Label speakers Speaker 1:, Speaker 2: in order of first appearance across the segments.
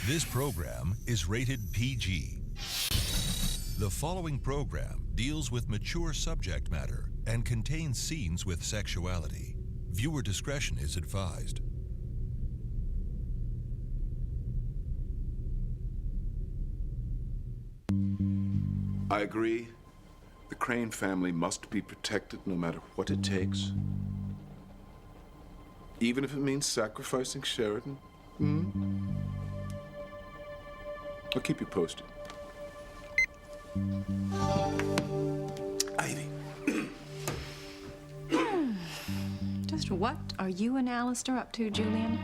Speaker 1: This program is rated PG. The following program deals with mature subject matter and contains scenes with sexuality. Viewer discretion is advised.
Speaker 2: I agree. The Crane family must be protected no matter what it takes. Even if it means sacrificing Sheridan. I'll keep you posted. Ivy.
Speaker 3: Just what are you and Alistair up to, Julian?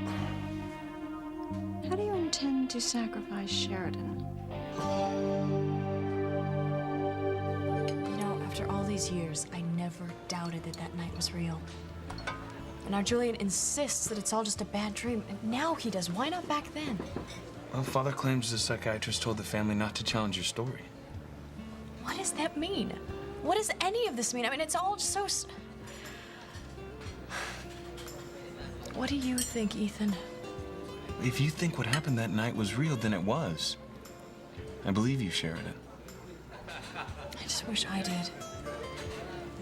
Speaker 3: How do you intend to sacrifice Sheridan?
Speaker 4: You know, after all these years, I never doubted that that night was real. And now Julian insists that it's all just a bad dream, and now he does. Why not back then?
Speaker 5: Well, Father claims the psychiatrist told the family not to challenge your story.
Speaker 4: What does that mean? What does any of this mean? I mean, it's all just so... What do you think, Ethan?
Speaker 5: If you think what happened that night was real, then it was. I believe you, Sheridan.
Speaker 4: I just wish I did.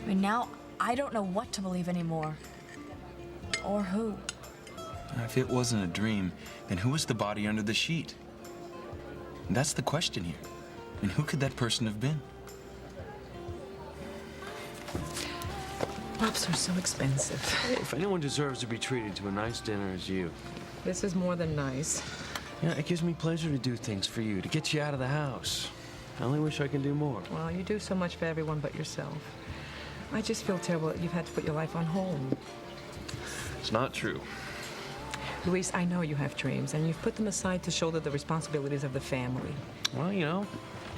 Speaker 4: I mean, now I don't know what to believe anymore. Or who.
Speaker 5: If it wasn't a dream, then who was the body under the sheet? And that's the question here. And who could that person have been?
Speaker 6: Lobster's so expensive.
Speaker 7: If anyone deserves to be treated to a nice dinner, it's you.
Speaker 6: This is more than nice.
Speaker 7: Yeah, it gives me pleasure to do things for you, to get you out of the house. I only wish I could do more.
Speaker 6: Well, you do so much for everyone but yourself. I just feel terrible that you've had to put your life on hold.
Speaker 7: It's not true.
Speaker 6: Luis, I know you have dreams, and you've put them aside to shoulder the responsibilities of the family.
Speaker 7: Well, you know,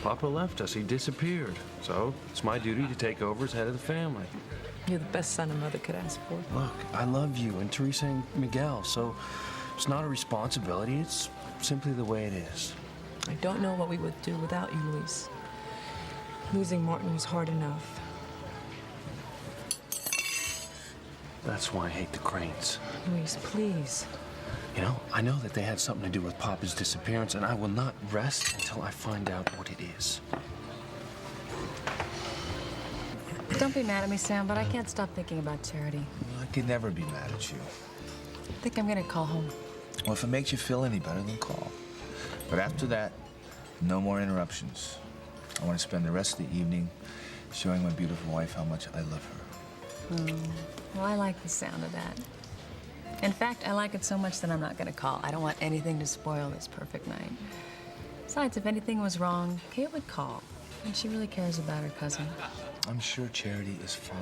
Speaker 7: Papa left us. He disappeared. So it's my duty to take over as head of the family.
Speaker 6: You're the best son a mother could ask for.
Speaker 7: Look, I love you and Teresa and Miguel, so it's not a responsibility. It's simply the way it is.
Speaker 6: I don't know what we would do without you, Luis. Losing Martin was hard enough.
Speaker 7: That's why I hate the Cranes.
Speaker 6: Luis, please.
Speaker 7: You know, I know that they had something to do with Papa's disappearance, and I will not rest until I find out what it is.
Speaker 8: Don't be mad at me, Sam, but I can't stop thinking about Charity.
Speaker 9: I can never be mad at you.
Speaker 8: I think I'm gonna call home.
Speaker 9: Well, if it makes you feel any better, then call. But after that, no more interruptions. I want to spend the rest of the evening showing my beautiful wife how much I love her.
Speaker 8: Well, I like the sound of that. In fact, I like it so much that I'm not gonna call. I don't want anything to spoil this perfect night. Besides, if anything was wrong, Kate would call. And she really cares about her cousin.
Speaker 9: I'm sure Charity is fine.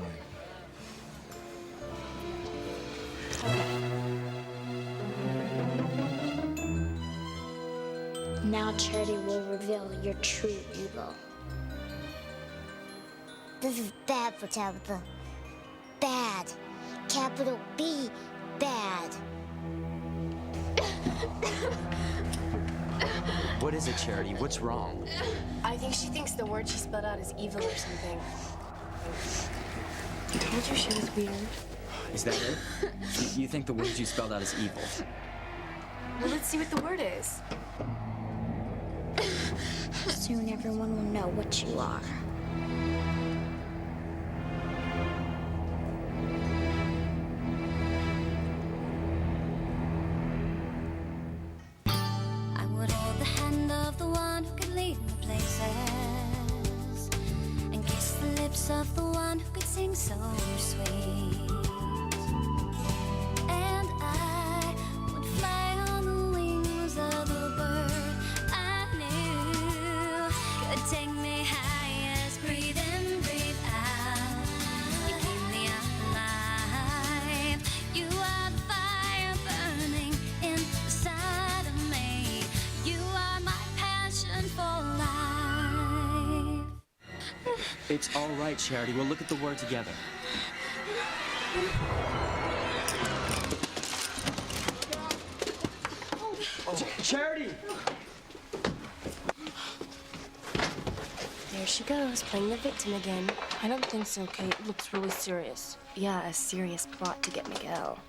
Speaker 10: Now Charity will reveal your true evil.
Speaker 11: This is bad for Tabitha. Bad. Capital B, bad.
Speaker 12: What is it, Charity? What's wrong?
Speaker 4: I think she thinks the word she spelled out is evil or something. I told you she was weird.
Speaker 12: Is that it? You think the word you spelled out is evil?
Speaker 4: Well, let's see what the word is.
Speaker 10: Soon everyone will know what you are.
Speaker 11: I would hold the hand of the one who could lead me places, and kiss the lips of the one who could sing so sweet. And I would fly on the wings of the bird I knew could take me high as breathe in, breathe out. You keep me alive. You are the fire burning inside of me. You are my passion for life.
Speaker 12: It's all right, Charity. We'll look at the word together. Charity!
Speaker 4: There she goes, playing the victim again. I don't think so, Kate. It looks really serious. Yeah, a serious plot to get Miguel.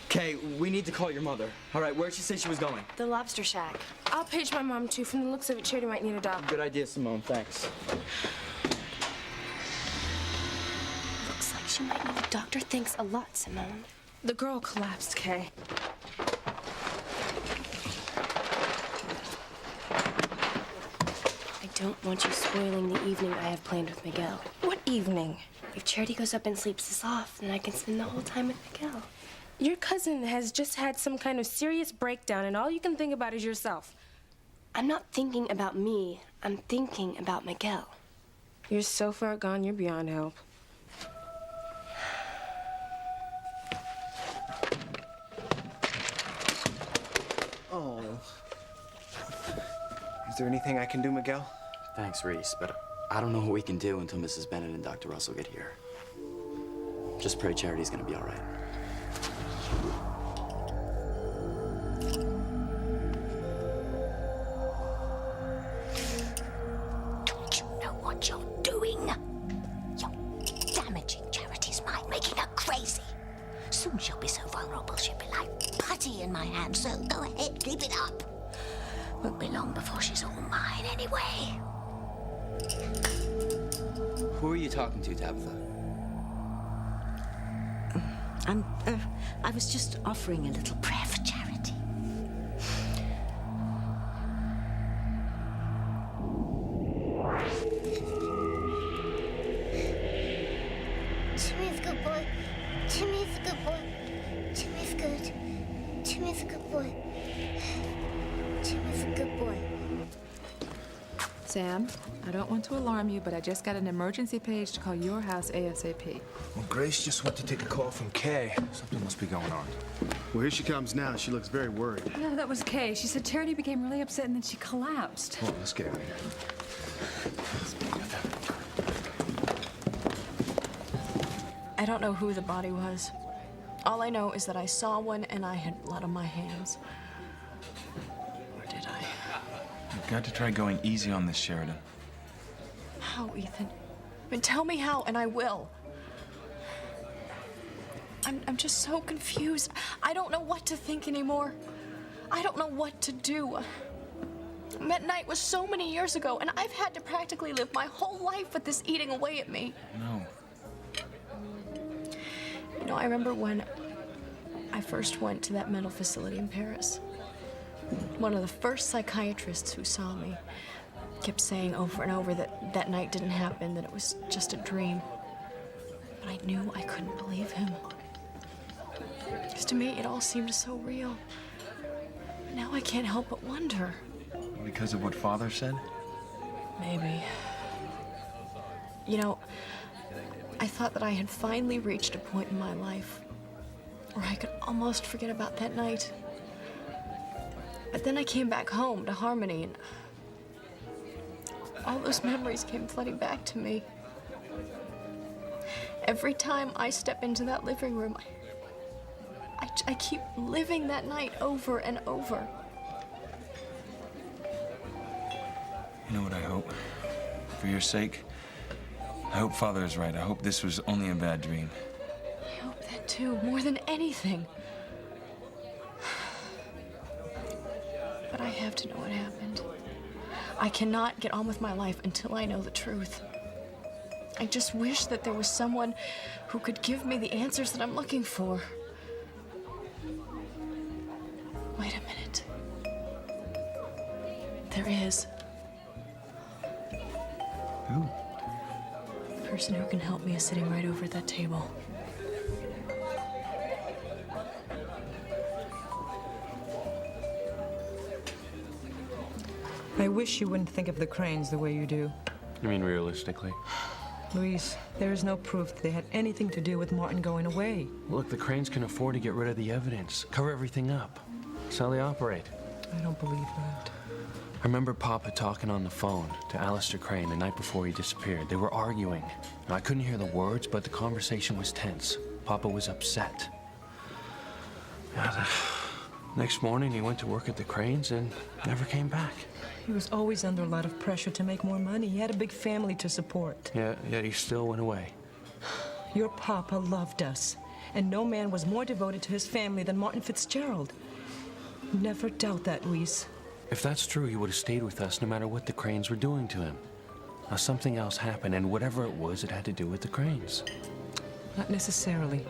Speaker 12: Kay, we need to call your mother. All right, where'd she say she was going?
Speaker 4: The Lobster Shack.
Speaker 13: I'll page my mom, too. From the looks of it, Charity might need a dog.
Speaker 12: Good idea, Simone. Thanks.
Speaker 13: Looks like she might need a doctor. Thanks a lot, Simone. The girl collapsed, Kay. I don't want you spoiling the evening I have planned with Miguel. What evening? If Charity goes up and sleeps this off, then I can spend the whole time with Miguel. Your cousin has just had some kind of serious breakdown, and all you can think about is yourself. I'm not thinking about me. I'm thinking about Miguel. You're so far gone, you're beyond help.
Speaker 14: Oh. Is there anything I can do, Miguel?
Speaker 12: Thanks, Reese, but I don't know what we can do until Mrs. Bennett and Dr. Russell get here. Just pray Charity's gonna be all right.
Speaker 15: Don't you know what you're doing? You're damaging Charity's mind, making her crazy. Soon she'll be so vulnerable she'll be like putty in my hand, so go ahead, keep it up. Won't be long before she's all mine anyway.
Speaker 12: Who are you talking to, Tabitha?
Speaker 15: I was just offering a little prayer for Charity.
Speaker 10: Timmy's a good boy. Timmy's a good boy. Timmy's good. Timmy's a good boy. Timmy's a good boy.
Speaker 16: Sam, I don't want to alarm you, but I just got an emergency page to call your house ASAP.
Speaker 9: Well, Grace just went to take a call from Kay. Something must be going on.
Speaker 17: Well, here she comes now. She looks very worried.
Speaker 16: No, that was Kay. She said Charity became really upset and then she collapsed.
Speaker 9: Well, let's get out of here.
Speaker 4: I don't know who the body was. All I know is that I saw one and I had blood on my hands. Or did I?
Speaker 5: You've got to try going easy on this, Sheridan.
Speaker 4: How, Ethan? I mean, tell me how, and I will. I'm just so confused. I don't know what to think anymore. I don't know what to do. That night was so many years ago, and I've had to practically live my whole life with this eating away at me.
Speaker 5: No.
Speaker 4: You know, I remember when I first went to that mental facility in Paris. One of the first psychiatrists who saw me kept saying over and over that that night didn't happen, that it was just a dream. But I knew I couldn't believe him. Because to me, it all seemed so real. Now I can't help but wonder.
Speaker 5: Because of what Father said?
Speaker 4: Maybe. You know, I thought that I had finally reached a point in my life where I could almost forget about that night. But then I came back home to Harmony, and all those memories came flooding back to me. Every time I step into that living room, I keep living that night over and over.
Speaker 5: You know what I hope? For your sake, I hope Father is right. I hope this was only a bad dream.
Speaker 4: I hope that too, more than anything. But I have to know what happened. I cannot get on with my life until I know the truth. I just wish that there was someone who could give me the answers that I'm looking for. Wait a minute. There is.
Speaker 5: Who?
Speaker 4: The person who can help me is sitting right over at that table.
Speaker 6: I wish you wouldn't think of the Cranes the way you do.
Speaker 7: You mean realistically?
Speaker 6: Luis, there is no proof that they had anything to do with Martin going away.
Speaker 7: Look, the Cranes can afford to get rid of the evidence, cover everything up. That's how they operate.
Speaker 6: I don't believe that.
Speaker 7: I remember Papa talking on the phone to Alistair Crane the night before he disappeared. They were arguing. Now, I couldn't hear the words, but the conversation was tense. Papa was upset. Yeah, the next morning, he went to work at the Cranes and never came back.
Speaker 6: He was always under a lot of pressure to make more money. He had a big family to support.
Speaker 7: Yeah, yet he still went away.
Speaker 6: Your Papa loved us. and no man was more devoted to his family than Martin Fitzgerald. Never doubt that, Luis.
Speaker 7: If that's true, he would have stayed with us no matter what the Cranes were doing to him. Now, something else happened, and whatever it was, it had to do with the Cranes.
Speaker 6: Not necessarily.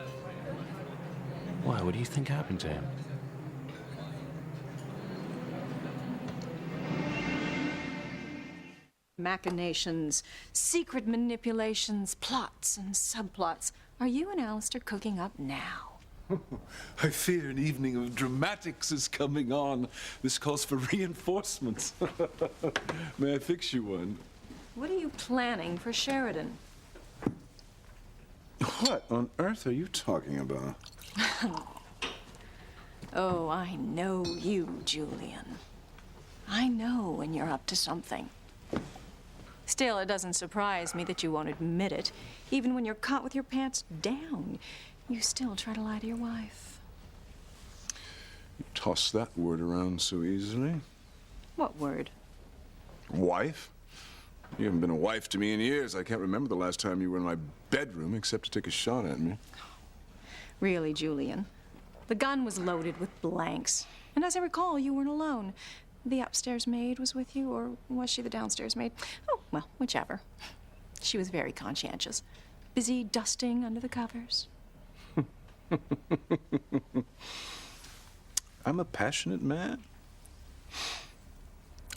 Speaker 7: Why? What do you think happened to him?
Speaker 3: Machinations, secret manipulations, plots and subplots. Are you and Alistair cooking up now?
Speaker 2: I fear an evening of dramatics is coming on. This calls for reinforcements. May I fix you one?
Speaker 3: What are you planning for Sheridan?
Speaker 2: What on earth are you talking about?
Speaker 3: Oh, I know you, Julian. I know when you're up to something. Still, it doesn't surprise me that you won't admit it. Even when you're caught with your pants down, you still try to lie to your wife.
Speaker 2: You toss that word around so easily.
Speaker 3: What word?
Speaker 2: Wife? You haven't been a wife to me in years. I can't remember the last time you were in my bedroom except to take a shot at me.
Speaker 3: Really, Julian. The gun was loaded with blanks. And as I recall, you weren't alone. The upstairs maid was with you, or was she the downstairs maid? Oh, well, whichever. She was very conscientious. Busy dusting under the covers.
Speaker 2: I'm a passionate man.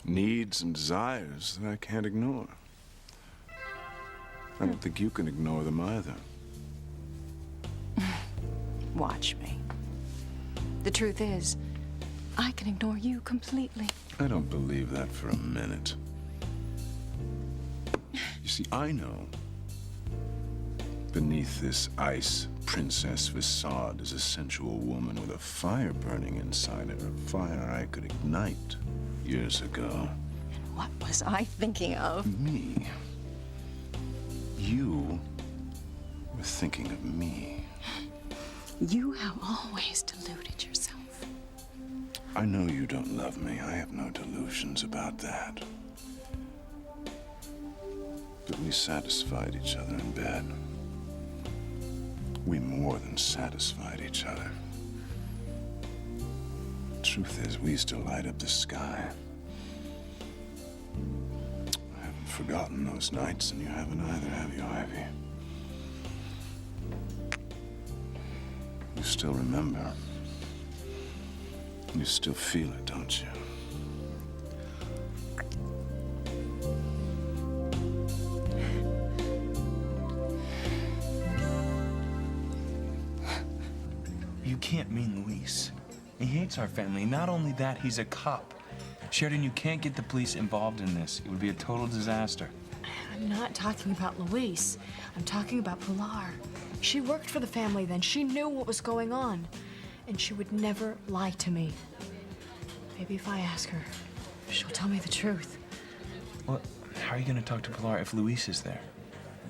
Speaker 2: Needs and desires that I can't ignore. I don't think you can ignore them either.
Speaker 3: Watch me. The truth is, I can ignore you completely.
Speaker 2: I don't believe that for a minute. You see, I know beneath this ice princess facade is a sensual woman with a fire burning inside her, a fire I could ignite years ago.
Speaker 3: And what was I thinking of?
Speaker 2: Me. You were thinking of me.
Speaker 3: You have always deluded yourself.
Speaker 2: I know you don't love me. I have no delusions about that. But we satisfied each other in bed. We more than satisfied each other. Truth is, we used to light up the sky. I haven't forgotten those nights, and you haven't either, have you, Ivy? You still remember. You still feel it, don't you?
Speaker 5: You can't mean Luis. He hates our family. Not only that, he's a cop. Sheridan, you can't get the police involved in this. It would be a total disaster.
Speaker 4: I'm not talking about Luis. I'm talking about Pilar. She worked for the family then. She knew what was going on. And she would never lie to me. Maybe if I ask her, she'll tell me the truth.
Speaker 5: Well, how are you going to talk to Pilar if Luis is there?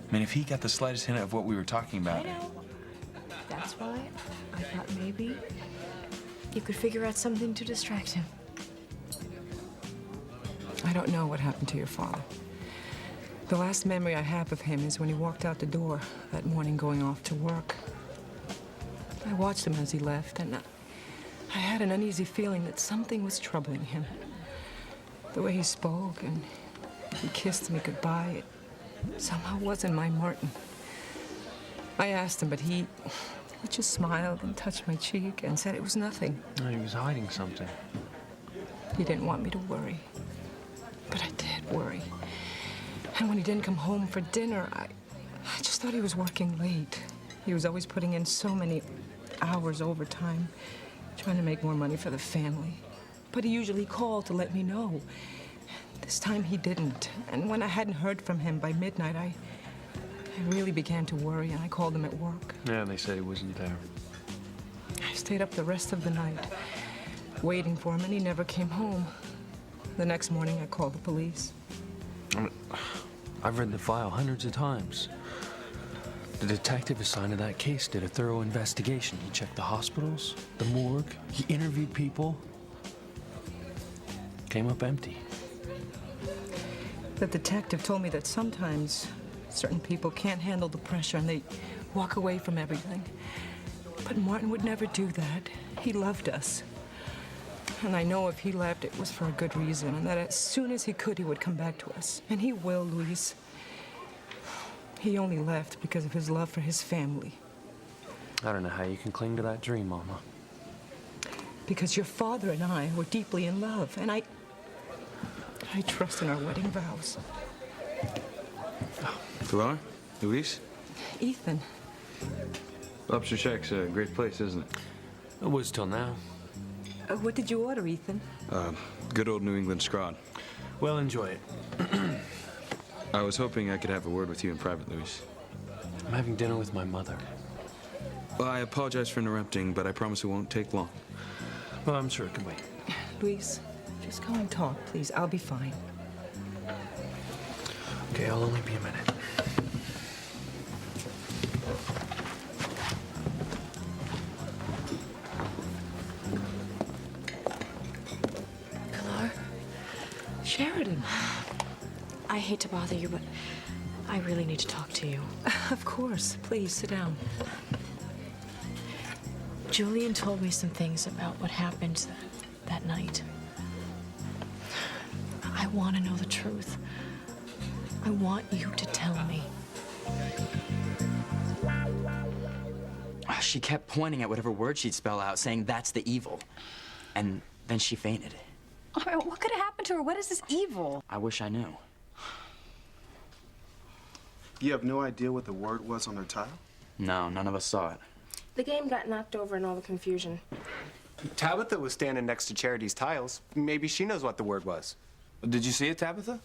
Speaker 5: I mean, if he got the slightest hint of what we were talking about.
Speaker 4: I know. That's why I thought maybe you could figure out something to distract him.
Speaker 6: I don't know what happened to your father. The last memory I have of him is when he walked out the door that morning going off to work. I watched him as he left, and I had an uneasy feeling that something was troubling him. The way he spoke and he kissed me goodbye, it somehow wasn't my Martin. I asked him, but he just smiled and touched my cheek and said it was nothing.
Speaker 7: No, he was hiding something.
Speaker 6: He didn't want me to worry, but I did worry. And when he didn't come home for dinner, I just thought he was working late. He was always putting in so many hours overtime, trying to make more money for the family. But he usually called to let me know. This time he didn't. And when I hadn't heard from him by midnight, I really began to worry, and I called him at work.
Speaker 7: Yeah, they said he wasn't there.
Speaker 6: I stayed up the rest of the night, waiting for him, and he never came home. The next morning, I called the police.
Speaker 7: I've read the file hundreds of times. The detective assigned to that case did a thorough investigation. He checked the hospitals, the morgue, he interviewed people. Came up empty.
Speaker 6: The detective told me that sometimes certain people can't handle the pressure and they walk away from everything. But Martin would never do that. He loved us. And I know if he left, it was for a good reason, and that as soon as he could, he would come back to us. And he will, Luis. He only left because of his love for his family.
Speaker 7: I don't know how you can cling to that dream, Mama.
Speaker 6: Because your father and I were deeply in love, and I trust in our wedding vows.
Speaker 5: Pilar? Luis?
Speaker 6: Ethan.
Speaker 5: Lobster Shack's a great place, isn't it?
Speaker 7: It was till now.
Speaker 6: What did you order, Ethan?
Speaker 5: Good old New England scrod.
Speaker 7: Well, enjoy it.
Speaker 5: I was hoping I could have a word with you in private, Luis.
Speaker 7: I'm having dinner with my mother.
Speaker 5: Well, I apologize for interrupting, but I promise it won't take long.
Speaker 7: Well, I'm sure it can wait.
Speaker 6: Luis, just go and talk, please. I'll be fine.
Speaker 7: Okay, I'll only be a minute.
Speaker 4: Pilar?
Speaker 6: Sheridan.
Speaker 4: I hate to bother you, but I really need to talk to you.
Speaker 6: Of course. Please, sit down.
Speaker 4: Julian told me some things about what happened that night. I want to know the truth. I want you to tell me.
Speaker 12: She kept pointing at whatever word she'd spell out, saying that's the evil. And then she fainted.
Speaker 3: I mean, what could have happened to her? What is this evil?
Speaker 12: I wish I knew.
Speaker 17: You have no idea what the word was on her tile?
Speaker 12: No, none of us saw it.
Speaker 13: The game got knocked over in all the confusion.
Speaker 14: Tabitha was standing next to Charity's tiles. Maybe she knows what the word was.
Speaker 5: Did you see it, Tabitha?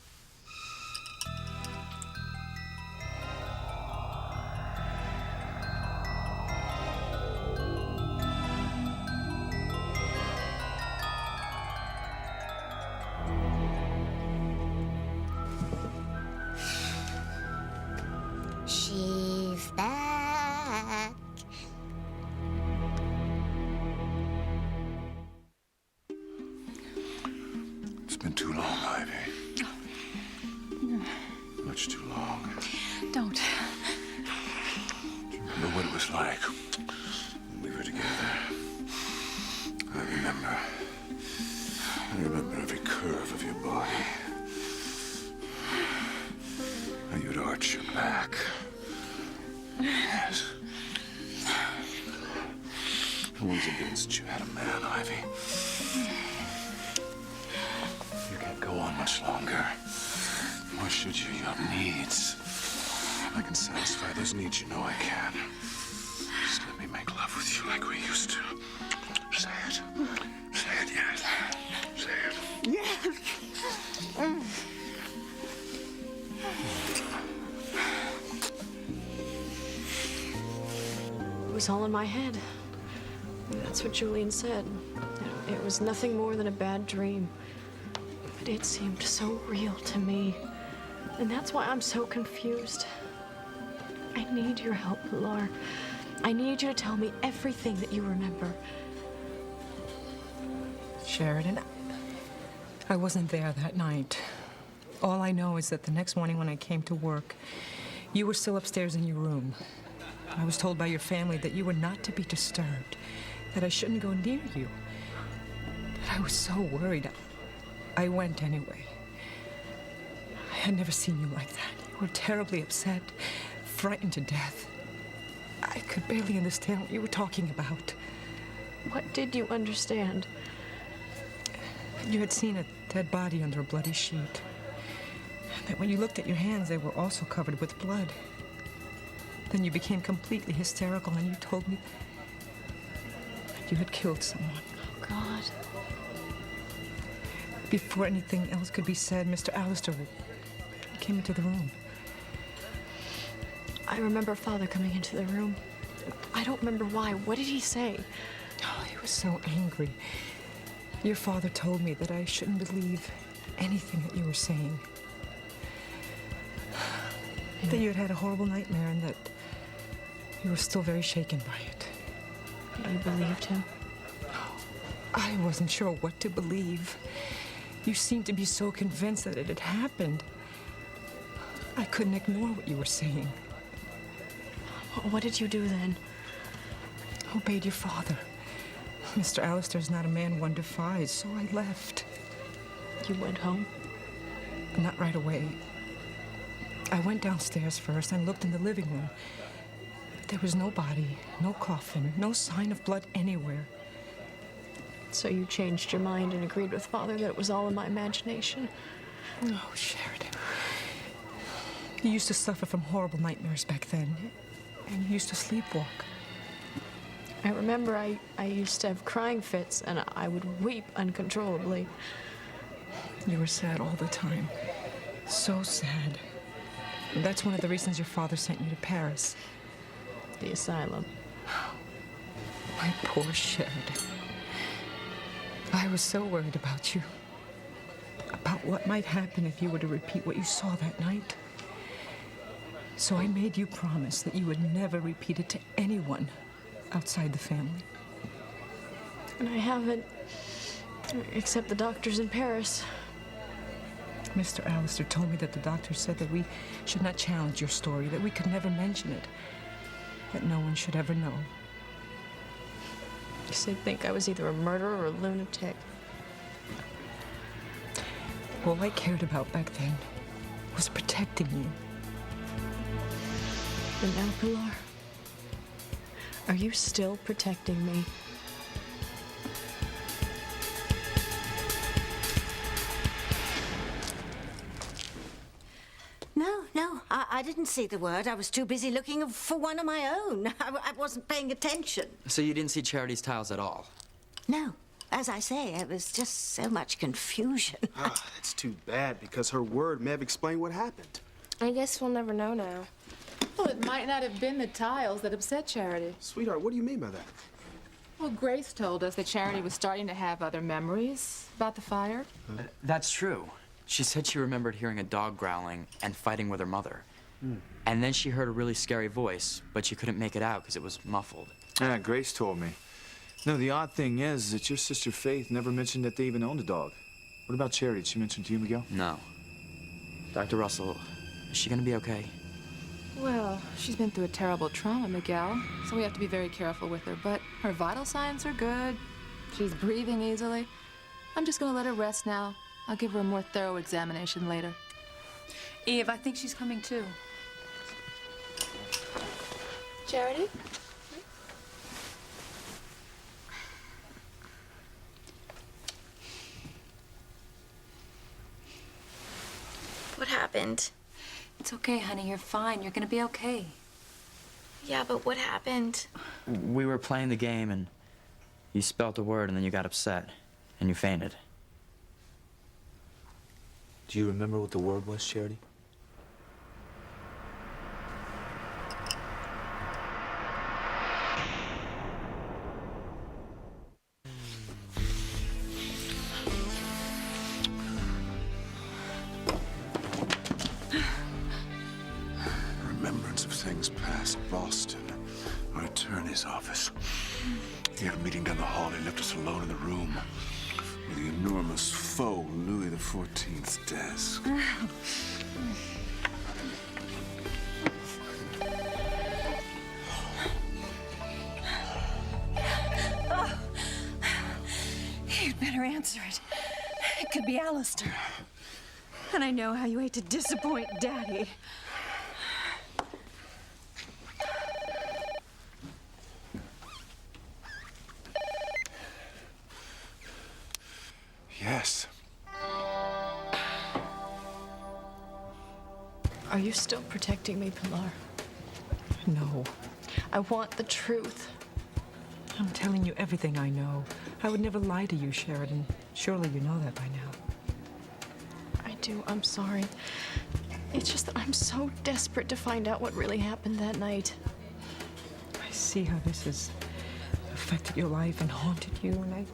Speaker 15: She's back.
Speaker 2: It's been too long, Ivy. Much too long.
Speaker 3: Don't.
Speaker 2: Do you remember what it was like when we were together? I remember every curve of your body. How you'd arch your back. Yes. How long's it been since you had a man, Ivy? You can't go on much longer. Why should you? You have needs. I can satisfy those needs, you know I can. Just let me make love with you like we used to. Say it. Say it, yes. Say it.
Speaker 15: Yes.
Speaker 4: It was all in my head. That's what Julian said. It was nothing more than a bad dream. But it seemed so real to me. And that's why I'm so confused. I need your help, Pilar. I need you to tell me everything that you remember.
Speaker 6: Sheridan, I wasn't there that night. All I know is that the next morning when I came to work, you were still upstairs in your room. I was told by your family that you were not to be disturbed, that I shouldn't go near you. I was so worried. I went anyway. I had never seen you like that. You were terribly upset, frightened to death. I could barely understand what you were talking about.
Speaker 4: What did you understand?
Speaker 6: You had seen a dead body under a bloody sheet. That when you looked at your hands, they were also covered with blood. Then you became completely hysterical and you told me that you had killed someone.
Speaker 4: Oh, God.
Speaker 6: Before anything else could be said, Mr. Allister came into the room.
Speaker 4: I remember Father coming into the room. I don't remember why. What did he say?
Speaker 6: Oh, he was so angry. Your father told me that I shouldn't believe anything that you were saying. That you had had a horrible nightmare and that you were still very shaken by it.
Speaker 4: You believed him?
Speaker 6: I wasn't sure what to believe. You seemed to be so convinced that it had happened. I couldn't ignore what you were saying.
Speaker 4: What did you do then?
Speaker 6: obeyed your father. Mr. Allister's not a man one defies, so I left.
Speaker 4: You went home?
Speaker 6: Not right away. I went downstairs first and looked in the living room. There was no body, no coffin, no sign of blood anywhere.
Speaker 4: So you changed your mind and agreed with Father that it was all in my imagination?
Speaker 6: Oh, Sheridan. You used to suffer from horrible nightmares back then, and you used to sleepwalk.
Speaker 4: I remember I used to have crying fits, and I would weep uncontrollably.
Speaker 6: You were sad all the time. So sad. And that's one of the reasons your father sent you to Paris.
Speaker 4: The asylum.
Speaker 6: My poor Sheridan. I was so worried about you. About what might happen if you were to repeat what you saw that night. So I made you promise that you would never repeat it to anyone outside the family.
Speaker 4: And I haven't, except the doctors in Paris.
Speaker 6: Mr. Allister told me that the doctor said that we should not challenge your story, that we could never mention it, that no one should ever know.
Speaker 4: He said think I was either a murderer or a lunatic.
Speaker 6: All I cared about back then was protecting you.
Speaker 4: And now, Pilar, are you still protecting me?
Speaker 15: No, I didn't see the word. I was too busy looking for one of my own. I wasn't paying attention.
Speaker 12: So you didn't see Charity's tiles at all?
Speaker 15: No. As I say, it was just so much confusion.
Speaker 17: That's too bad, because her word may have explained what happened.
Speaker 13: I guess we'll never know now.
Speaker 16: Well, it might not have been the tiles that upset Charity.
Speaker 17: Sweetheart, what do you mean by that?
Speaker 16: Well, Grace told us that Charity was starting to have other memories about the fire.
Speaker 12: That's true. She said she remembered hearing a dog growling and fighting with her mother. And then she heard a really scary voice, but she couldn't make it out because it was muffled.
Speaker 9: Yeah, Grace told me. No, the odd thing is that your sister Faith never mentioned that they even owned a dog. What about Charity? Did she mention to you, Miguel?
Speaker 12: No. Dr. Russell, is she gonna be okay?
Speaker 16: Well, she's been through a terrible trauma, Miguel, so we have to be very careful with her. But her vital signs are good. She's breathing easily. I'm just gonna let her rest now. I'll give her a more thorough examination later.
Speaker 3: Eve, I think she's coming too.
Speaker 13: Charity? What happened?
Speaker 8: It's okay, honey. You're fine. You're gonna be okay.
Speaker 13: Yeah, but what happened?
Speaker 12: We were playing the game and you spelt a word and then you got upset and you fainted.
Speaker 9: Do you remember what the word was, Charity?
Speaker 2: Remembrance of things past. Boston. Our attorney's office. He had a meeting down the hall. He left us alone in the room with the enormous faux Louis XIV's desk.
Speaker 3: You'd better answer it. It could be Allister. And I know how you hate to disappoint Daddy.
Speaker 2: Yes.
Speaker 4: Are you still protecting me, Pilar?
Speaker 6: No.
Speaker 4: I want the truth.
Speaker 6: I'm telling you everything I know. I would never lie to you, Sheridan. Surely you know that by now.
Speaker 4: I do. I'm sorry. It's just that I'm so desperate to find out what really happened that night.
Speaker 6: I see how this has affected your life and haunted you, and I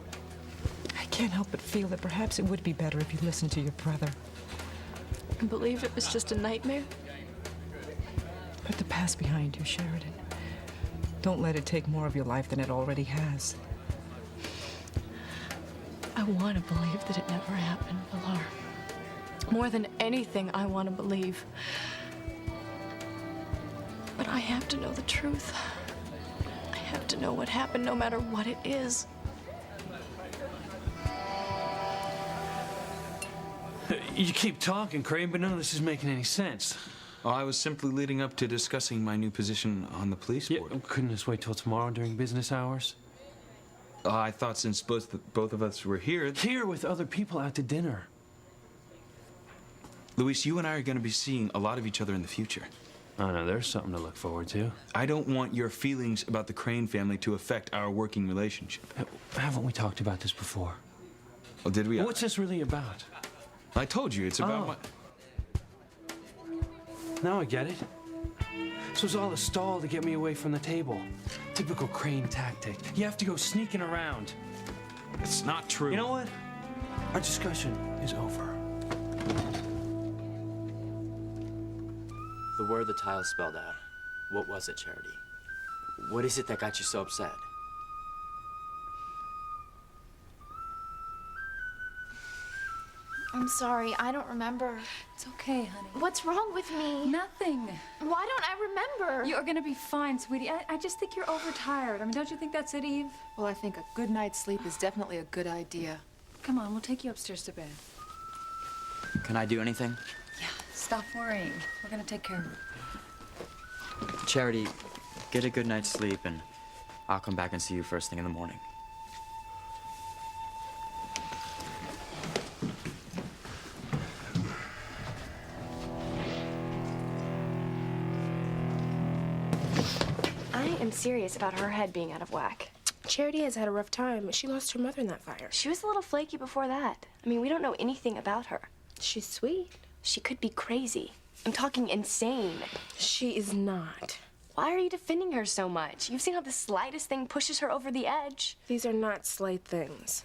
Speaker 6: can't help but feel that perhaps it would be better if you listened to your brother.
Speaker 4: And believe it was just a nightmare?
Speaker 6: Put the past behind you, Sheridan. Don't let it take more of your life than it already has.
Speaker 4: I want to believe that it never happened, Pilar. More than anything, I want to believe. But I have to know the truth. I have want to know what happened, no matter what it is.
Speaker 5: You keep talking, Crane, but none of this is making any sense.
Speaker 18: Well, I was simply leading up to discussing my new position on the police board.
Speaker 7: Yeah, couldn't this wait till tomorrow during business hours?
Speaker 18: I thought since both of us were here...
Speaker 7: Here with other people out to dinner.
Speaker 18: Luis, you and I are going to be seeing a lot of each other in the future.
Speaker 7: I know, there's something to look forward to.
Speaker 18: I don't want your feelings about the Crane family to affect our working relationship.
Speaker 7: Haven't we talked about this before?
Speaker 18: Well, did we?
Speaker 7: What's this really about?
Speaker 18: I told you, it's about my...
Speaker 7: Now I get it. This was all a stall to get me away from the table. Typical Crane tactic. You have to go sneaking around.
Speaker 18: It's not true.
Speaker 7: You know what? Our discussion is over.
Speaker 12: The word the tile spelled out. What was it, Charity? What is it that got you so upset?
Speaker 13: I'm sorry, I don't remember.
Speaker 8: It's okay, honey.
Speaker 13: What's wrong with me?
Speaker 8: Nothing.
Speaker 13: Why don't I remember?
Speaker 8: You're gonna be fine, sweetie. I just think you're overtired. I mean, don't you think that's it, Eve?
Speaker 16: Well, I think a good night's sleep is definitely a good idea.
Speaker 8: Come on, we'll take you upstairs to bed.
Speaker 12: Can I do anything?
Speaker 8: Yeah, stop worrying. We're gonna take care of it.
Speaker 12: Charity, get a good night's sleep and I'll come back and see you first thing in the morning.
Speaker 13: I am serious about her head being out of whack.
Speaker 19: Charity has had a rough time. She lost her mother in that fire.
Speaker 13: She was a little flaky before that. I mean, we don't know anything about her.
Speaker 19: She's sweet.
Speaker 13: She could be crazy. I'm talking insane.
Speaker 19: She is not.
Speaker 13: Why are you defending her so much? You've seen how the slightest thing pushes her over the edge.
Speaker 19: These are not slight things.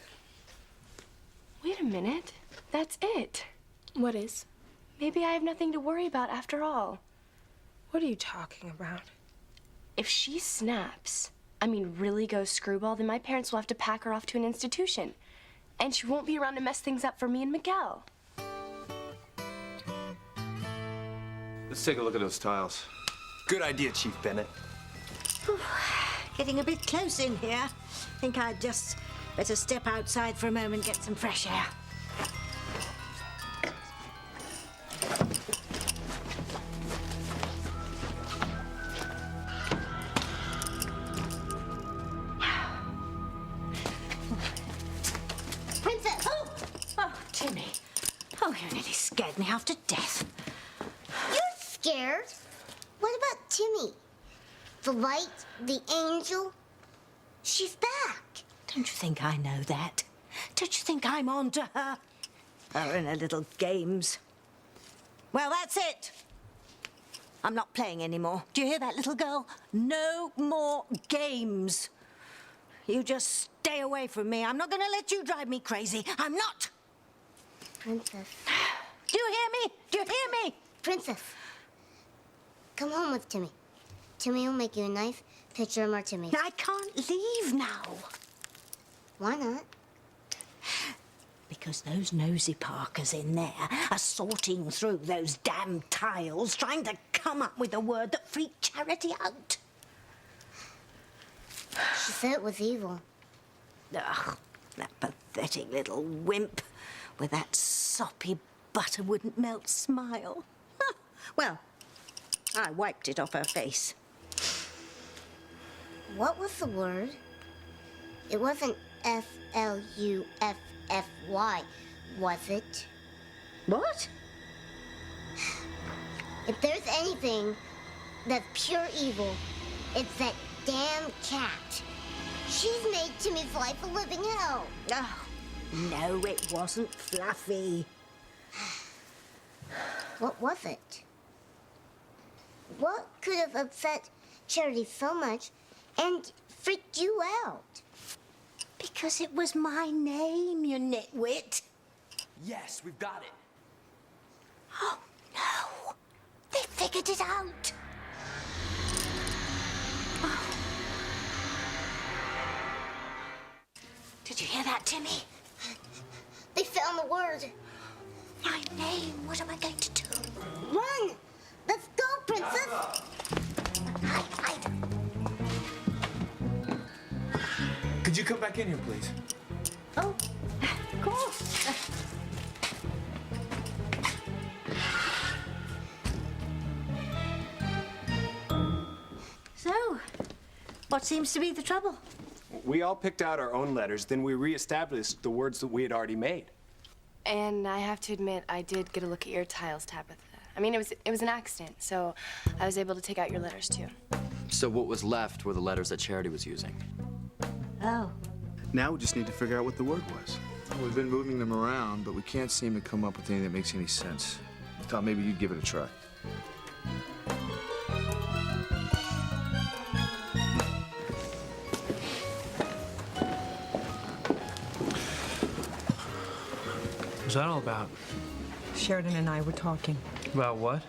Speaker 13: Wait a minute. That's it.
Speaker 19: What is?
Speaker 13: Maybe I have nothing to worry about after all.
Speaker 19: What are you talking about?
Speaker 13: If she snaps, I mean really goes screwball, then my parents will have to pack her off to an institution. And she won't be around to mess things up for me and Miguel.
Speaker 17: Let's take a look at those tiles. Good idea, Chief Bennett.
Speaker 15: Getting a bit close in here. Think I'd just better step outside for a moment, get some fresh air.
Speaker 10: Princess!
Speaker 15: Oh, Timmy. Oh, you nearly scared me half to death.
Speaker 10: You're scared? What about Timmy? The light, the angel? She's back.
Speaker 15: Don't you think I know that? Don't you think I'm on to her? Her and her little games. Well, that's it. I'm not playing anymore. Do you hear that, little girl? No more games. You just stay away from me. I'm not going to let you drive me crazy. I'm not.
Speaker 10: Princess.
Speaker 15: Do you hear me? Do you hear me?
Speaker 10: Princess. Come home with Timmy. Timmy will make you a nice picture of Martimmy.
Speaker 15: I can't leave now.
Speaker 10: Why not?
Speaker 15: Because those nosy Parkers in there are sorting through those damn tiles, trying to come up with a word that freaked Charity out.
Speaker 10: She said it was evil.
Speaker 15: Ugh, that pathetic little wimp with that soppy butter wouldn't melt smile. Huh. Well, I wiped it off her face.
Speaker 10: What was the word? It wasn't F-L-U-F-F-Y, was it?
Speaker 15: What?
Speaker 10: If there's anything that's pure evil, it's that damn cat. She's made Timmy's life a living hell.
Speaker 15: Oh, no, it wasn't Fluffy.
Speaker 10: What was it? What could have upset Charity so much and freaked you out?
Speaker 15: Because it was my name, you nitwit.
Speaker 12: Yes, we've got it.
Speaker 15: Oh, no. They figured it out. Oh. Did you hear that, Timmy?
Speaker 10: They found the word.
Speaker 15: My name. What am I going to do?
Speaker 10: Run! Let's go, Princess!
Speaker 15: Hide, hide.
Speaker 5: you come back in here, please?
Speaker 15: Oh, of course. So, what seems to be the trouble?
Speaker 14: We all picked out our own letters, then we reestablished the words that we had already made.
Speaker 19: And I have to admit, I did get a look at your tiles, Tabitha. I mean, it was an accident, so I was able to take out your letters, too.
Speaker 12: So what was left were the letters that Charity was using.
Speaker 15: Oh.
Speaker 9: Now we just need to figure out what the word was. We've been moving them around, but we can't seem to come up with anything that makes any sense. I thought maybe you'd give it a try.
Speaker 7: What's that all about?
Speaker 6: Sheridan and I were talking.
Speaker 7: About what?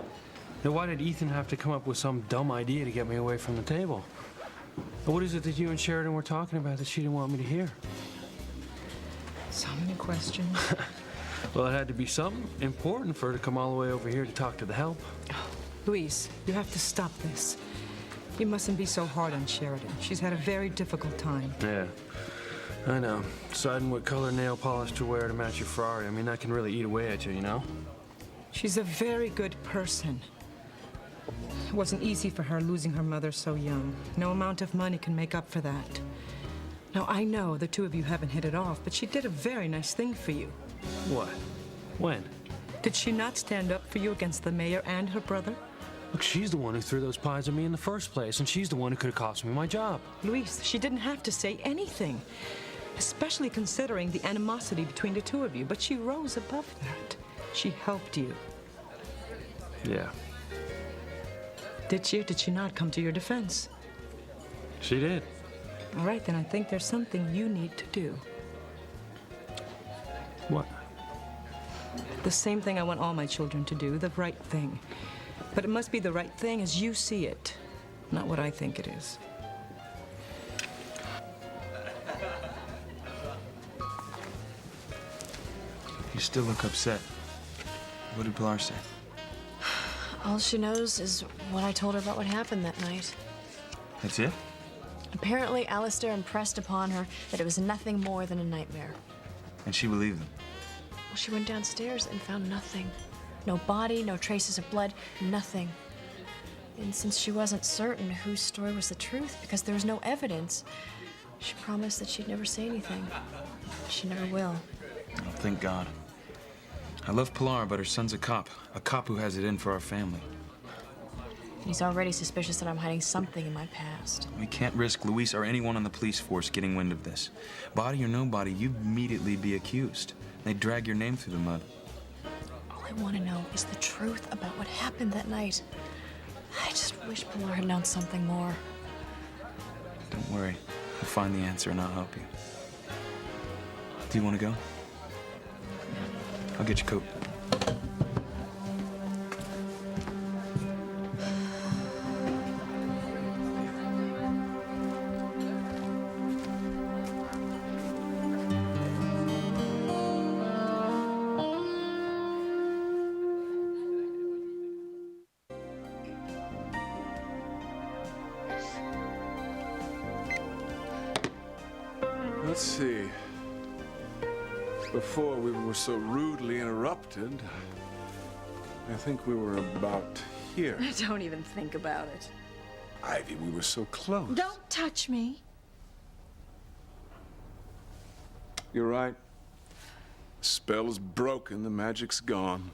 Speaker 7: Now, why did Ethan have to come up with some dumb idea to get me away from the table? And what is it that you and Sheridan were talking about that she didn't want me to hear?
Speaker 6: So many questions.
Speaker 7: Well, it had to be something important for her to come all the way over here to talk to the help.
Speaker 6: Louise, you have to stop this. You mustn't be so hard on Sheridan. She's had a very difficult time.
Speaker 7: Yeah, I know. Deciding what color nail polish to wear to match your Ferrari, I mean, that can really eat away at you, you know?
Speaker 6: She's a very good person. It wasn't easy for her losing her mother so young. No amount of money can make up for that. Now, I know the two of you haven't hit it off, but she did a very nice thing for you.
Speaker 7: What? When?
Speaker 6: Did she not stand up for you against the mayor and her brother?
Speaker 7: Look, she's the one who threw those pies at me in the first place, and she's the one who could have cost me my job.
Speaker 6: Louise, she didn't have to say anything, especially considering the animosity between the two of you, but she rose above that. She helped you.
Speaker 7: Yeah.
Speaker 6: Did she or did she not come to your defense?
Speaker 7: She did.
Speaker 6: All right, then I think there's something you need to do.
Speaker 7: What?
Speaker 6: The same thing I want all my children to do, the right thing. But it must be the right thing as you see it, not what I think it is.
Speaker 5: You still look upset. What did Pilar say?
Speaker 4: All she knows is what I told her about what happened that night.
Speaker 5: That's it?
Speaker 4: Apparently, Alistair impressed upon her that it was nothing more than a nightmare.
Speaker 5: And she believed him.
Speaker 4: Well, she went downstairs and found nothing. No body, no traces of blood, nothing. And since she wasn't certain whose story was the truth, because there was no evidence, she promised that she'd never say anything. She never will.
Speaker 5: Oh, thank God. I love Pilar, but her son's a cop who has it in for our family.
Speaker 4: He's already suspicious that I'm hiding something in my past.
Speaker 5: We can't risk Luis or anyone on the police force getting wind of this. Body or no body, you'd immediately be accused. They'd drag your name through the mud.
Speaker 4: All I want to know is the truth about what happened that night. I just wish Pilar had known something more.
Speaker 5: Don't worry. I'll find the answer and I'll help you. Do you want to go? I'll get your coat.
Speaker 2: Let's see. Before we were so rudely interrupted, I think we were about here.
Speaker 3: Don't even think about it.
Speaker 2: Ivy, we were so close.
Speaker 3: Don't touch me.
Speaker 2: You're right. The spell is broken, the magic's gone.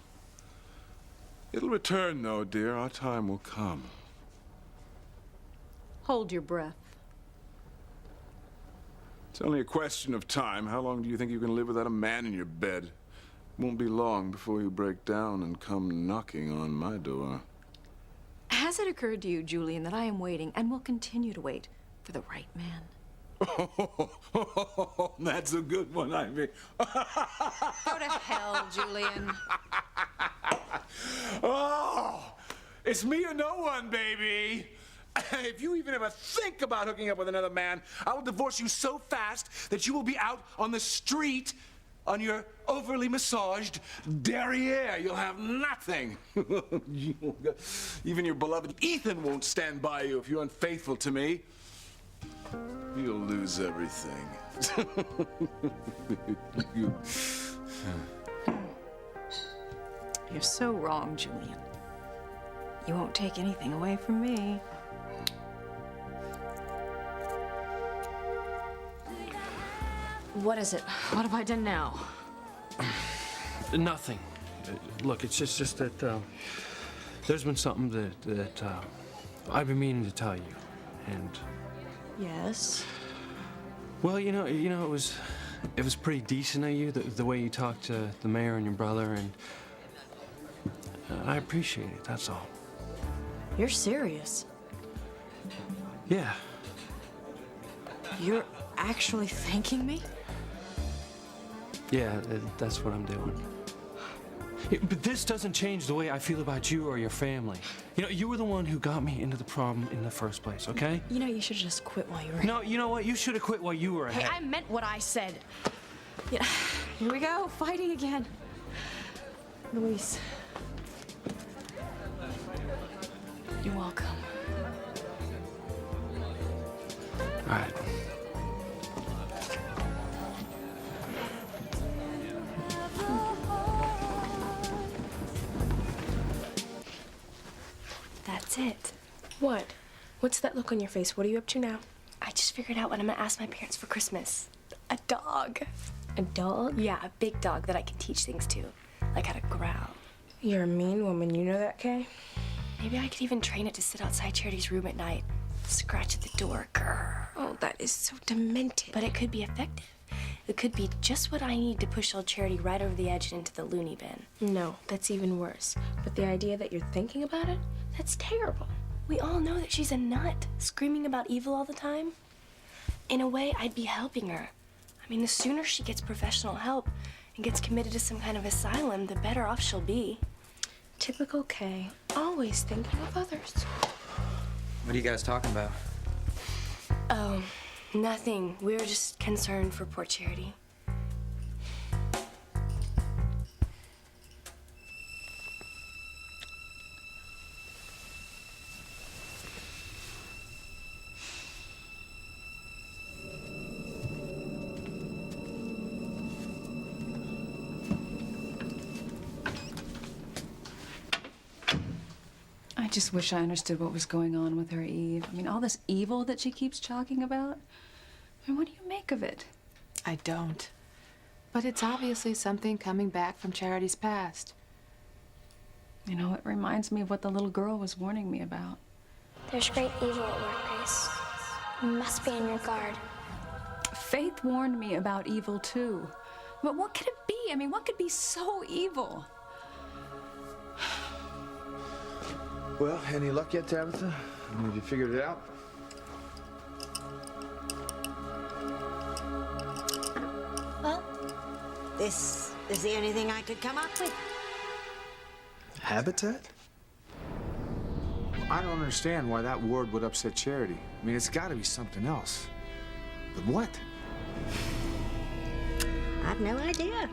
Speaker 2: It'll return, though, dear. Our time will come.
Speaker 3: Hold your breath.
Speaker 2: It's only a question of time. How long do you think you can live without a man in your bed? Won't be long before you break down and come knocking on my door.
Speaker 3: Has it occurred to you, Julian, that I am waiting and will continue to wait for the right man?
Speaker 2: Oh, that's a good one, Ivy.
Speaker 3: Go to hell, Julian.
Speaker 2: Oh, it's me or no one, baby. If you even ever think about hooking up with another man, I will divorce you so fast that you will be out on the street on your overly massaged derriere. You'll have nothing. Even your beloved Ethan won't stand by you if you're unfaithful to me. You'll lose everything.
Speaker 3: You're so wrong, Julian. You won't take anything away from me.
Speaker 4: What is it? What have I done now?
Speaker 7: Nothing. Look, it's just that there's been something that I've been meaning to tell you, and
Speaker 4: Yes.
Speaker 7: well, you know, it was pretty decent of you the way you talked to the mayor and your brother, and I appreciate it. That's all.
Speaker 4: You're serious.
Speaker 7: Yeah.
Speaker 4: You're actually thanking me?
Speaker 7: Yeah, that's what I'm doing. Yeah, but this doesn't change the way I feel about you or your family. You know, you were the one who got me into the problem in the first place, okay?
Speaker 4: You know, you should just quit while you were
Speaker 7: No, you know what? You should have quit while you were ahead.
Speaker 4: Hey, I meant what I said. Yeah, here we go, fighting again. Luis. You're welcome.
Speaker 7: All right.
Speaker 19: That's it.
Speaker 13: What? What's that look on your face? What are you up to now?
Speaker 19: I just figured out what I'm gonna ask my parents for Christmas. A dog.
Speaker 13: A dog?
Speaker 19: Yeah, a big dog that I can teach things to. Like how to growl.
Speaker 13: You're a mean woman, you know that, Kay?
Speaker 19: Maybe I could even train it to sit outside Charity's room at night. Scratch at the door. Grrr.
Speaker 13: Oh, that is so demented.
Speaker 19: But it could be effective. It could be just what I need to push old Charity right over the edge and into the loony bin.
Speaker 13: No, that's even worse. But the idea that you're thinking about it, that's terrible.
Speaker 19: We all know that she's a nut, screaming about evil all the time. In a way, I'd be helping her. I mean, the sooner she gets professional help and gets committed to some kind of asylum, the better off she'll be.
Speaker 13: Typical Kay, always thinking of others.
Speaker 12: What are you guys talking about?
Speaker 19: Oh, nothing. We were just concerned for poor Charity.
Speaker 3: I just wish I understood what was going on with her, Eve. I mean, all this evil that she keeps talking about. I mean, what do you make of it?
Speaker 16: I don't. But it's obviously something coming back from Charity's past.
Speaker 3: You know, it reminds me of what the little girl was warning me about.
Speaker 11: There's great evil at work, Grace. You must be on your guard.
Speaker 3: Faith warned me about evil, too. But what could it be? I mean, what could be so evil?
Speaker 9: Well, any luck yet, Tabitha? Have you figured it out?
Speaker 15: Well, this is the only thing I could come up with.
Speaker 2: Habitat? I don't understand why that ward would upset Charity. I mean, it's got to be something else. But what?
Speaker 15: I've no idea.